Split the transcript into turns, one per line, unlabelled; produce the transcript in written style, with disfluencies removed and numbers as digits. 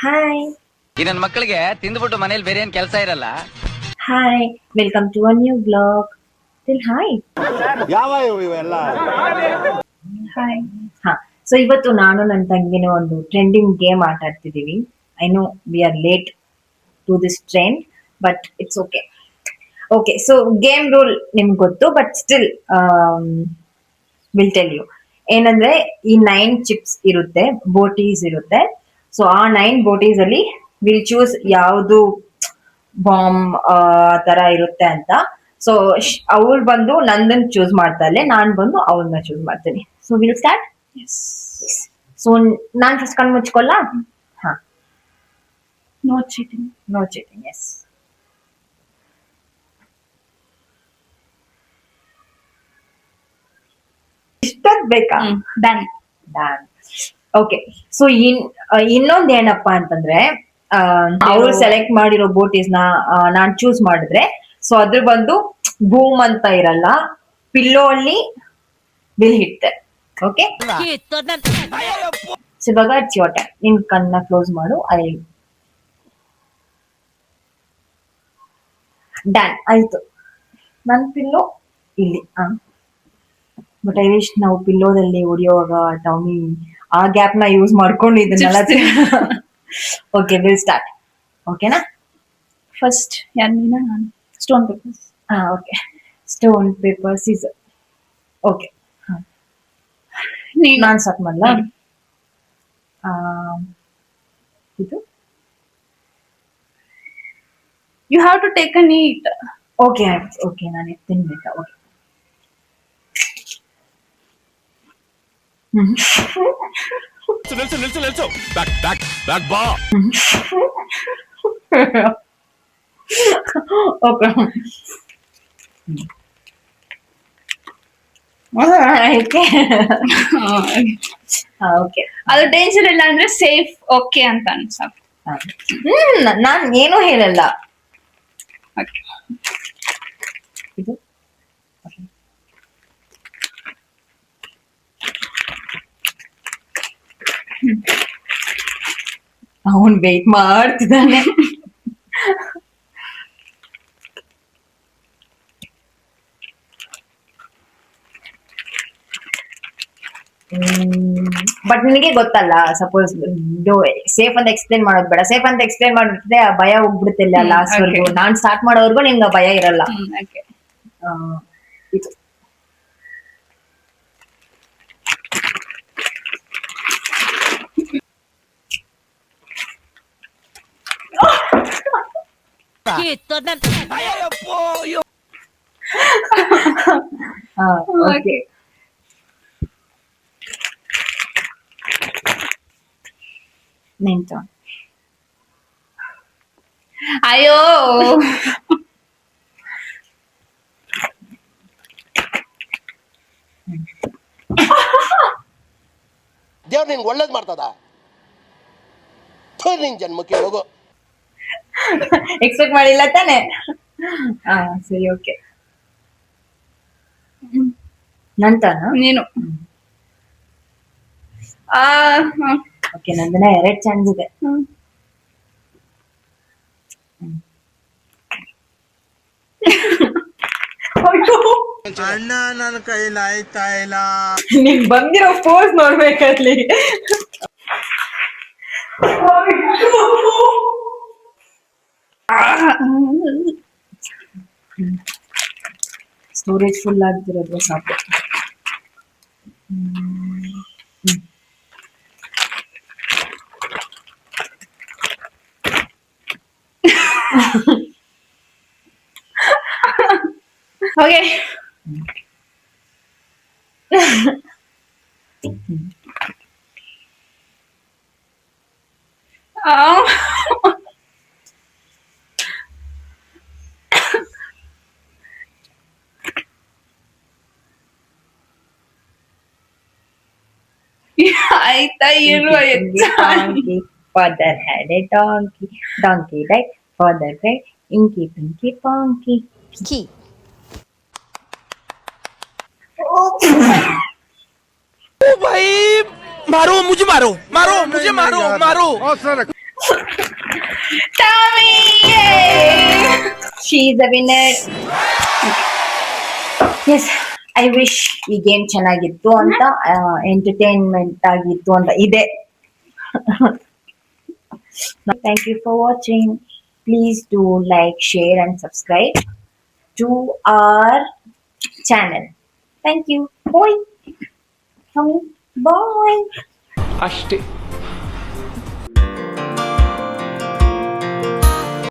Hi
ಈ ನನ್ನ ಮಕ್ಕಳಿಗೆ ತಿಂದ್ಬಿಟ್ಟು ಮನೇಲಿ ಬೇರೆ ಏನ್ ಕೆಲಸ ಇರಲ್ಲ.
Hi welcome to a new blog. ಟಿಲ್ ಹಾಯ್
ಯಾವ ಇವೆಲ್ಲ
ಹಾಯ್. ಹಾ, ಸೊ ಇವತ್ತು ನಾನು ನನ್ನ ತಂಗಿನ ಒಂದು ಟ್ರೆಂಡಿಂಗ್ ಗೇಮ್ ಆಟ ಆಡ್ತಿದೀವಿ. I know we are late to this trend, but it's okay. Okay, so game rule ನಿಮ್ಗೆ ಗೊತ್ತು, but still will tell you. ಏನಂದ್ರೆ ಈ 9 ಚಿಪ್ಸ್ ಇರುತ್ತೆ, ಬೋಟೀಸ್ ಇರುತ್ತೆ. ಸೊ ಆ 9 ಬೋಟೀಸ್ ಅಲ್ಲಿ ವಿಲ್ ಚೂಸ್ ಯಾವುದು ಬಾಂಬ್ ತರ ಇರುತ್ತೆ ಅಂತ. ಸೊ ಅವಳು ಬಂದು ನಂದನ್ ಚೂಸ್ ಮಾಡ್ತಾಳೆ, ನಾನ್ ಬಂದು ಅವಳನ್ನ ಚೂಸ್ ಮಾಡ್ತೀನಿ. So we'll start. ಸೊ ನಾನ್ ಫಸ್ಟ್ ಕಣ್ ಮುಚ್ಕೊಳ್ಳ. ಹಾ,
no cheating.
No cheating. Yes. ಇಷ್ಟೊಂದು ಬೇಕಾ?
ಡನ್.
ಡನ್. ಓಕೆ, ಸೊ ಇನ್ನೊಂದ್ ಏನಪ್ಪಾ ಅಂತಂದ್ರೆ, ಅವ್ರು ಸೆಲೆಕ್ಟ್ ಮಾಡಿರೋ ಬೋಟೀಸ್ ನ ನಾನ್ ಚೂಸ್ ಮಾಡಿದ್ರೆ, ಸೊ ಅದ್ರ ಬಂದು ಬೂಮ್ ಅಂತ ಇರಲ್ಲ, ಪಿಲ್ಲೋ ಅಲ್ಲಿ ಬಿಲ್ ಹಿಟ್ಟೆ. ಓಕೆ, ಸೊ ಇವಾಗ ಚೋಟ ನಿನ್ ಕಣ್ಣ ಕ್ಲೋಸ್ ಮಾಡು. ಡನ್ ಆಯ್ತು. ನನ್ ಪಿಲ್ಲೋ ಇಲ್ಲಿ. ಬಟ್ ಐ ವಿಶ್ ನಾವು ಪಿಲ್ಲೋದಲ್ಲಿ ಹೊಡಿಯೋವಾಗ ಟಾಮಿ ಆ ಗ್ಯಾಪ್ ನ ಯೂಸ್ ಮಾಡ್ಕೊಂಡು ಇದನ್ನೆಲ್ಲ. Okay, we'll start. ಓಕೆನಾ?
ಫಸ್ಟ್ ಯಾರು ನೀನಾ ನಾನು? Stone papers.
Okay, stone paper scissor. Okay,
ನೀನು.
ನಾನ್ ಸ್ಟಾರ್ಟ್ ಮಾಡಲ. ಇದು
you have to take a neat.
Okay okay, ನಾನು ಎತ್ತೀನಿ ಬೇಕಾ? ಓಕೆ.
ನಿಲ್ಸು ಬ್ಯಾಕ್ ಬ್ಯಾಕ್ ಬ್ಯಾಕ್ ಬಾ.
Okay, okay.
ಅದು ಡೇಂಜರ್ ಇಲ್ಲ ಅಂದ್ರೆ ಸೇಫ್. ಓಕೆ ಅಂತ ಅನ್ಸ.
ನಾನ್ ಏನೂ ಹೇಳಲ್ಲ. ಇದು ಅವನ್ ವೇಟ್ ಮಾಡ್ತಿದ್ದಾನೆ. ಬಟ್ ನಿನಗೆ ಗೊತ್ತಲ್ಲ, ಸಪೋಸ್ ಸೇಫ್ ಅಂತ ಎಕ್ಸ್ಪ್ಲೇನ್ ಮಾಡೋದು ಬೇಡ. ಸೇಫ್ ಅಂತ ಎಕ್ಸ್ಪ್ಲೇನ್ ಮಾಡಿದ್ರೆ ಆ ಭಯ ಹೋಗ್ಬಿಡುತ್ತಿಲ್ಲ ಲಾಸ್ಟ್ ವರ್ಗು. ನಾನ್ ಸ್ಟಾರ್ಟ್ ಮಾಡೋವರೆಗೂ ನಿಂಗೆ ಭಯ ಇರಲ್ಲ. ಇದು ಓಕೆ. ನಿಂತು.
ಅಯ್ಯೋ,
ದೇವ್ರು ನಿನ್ಗೆ ಒಳ್ಳೇದ್ ಮಾಡ್ತದ. ನಿನ್ ಜನ್ಮಕ್ಕೆ ಹೋಗೋ.
ಎಕ್ಸ್ಪೆಕ್ಟ್ ಮಾಡಿಲ್ಲ ತಾನೆ? ಸರಿ, ಓಕೆ. ನಂತನ
ನೀನು.
ಓಕೆ, ನಂದನ 2 ಚಾನ್ಸ್ ಇದೆ.
ಅಣ್ಣ ನನ್ನ ಕೈಲಿ ಆಯ್ತಾ ಇಲ್ಲ.
ನೀನ್ ಬಂದಿರೋ ಪೋಸ್ ನೋಡ್ಬೇಕಲ್ಲಿ. ಸ್ಟೋರೇಜ್ ಫುಲ್ ಆಗ್ತಿರೋದು ಸಾಕು.
ಓಕೆ. ಆಯ್ತಾ ಇರುವ
Father had a donkey, donkey died, father died, inky pinky ponky.
Key.
भाई मारो मुझे, मारो मुझे, मारो.
Tommy! Yay! She's the winner. Yes, I wish ಈ ಗೇಮ್ ಚೆನ್ನಾಗಿತ್ತು ಅಂತ, ಎಂಟರ್ಟೈನ್ಮೆಂಟ್ ಆಗಿತ್ತು ಅಂತ ಇದೆ. Thank you for watching. Please do like, share and subscribe to our channel. Thank you. Bye. Tommy, bye.
ಅಷ್ಟೇ.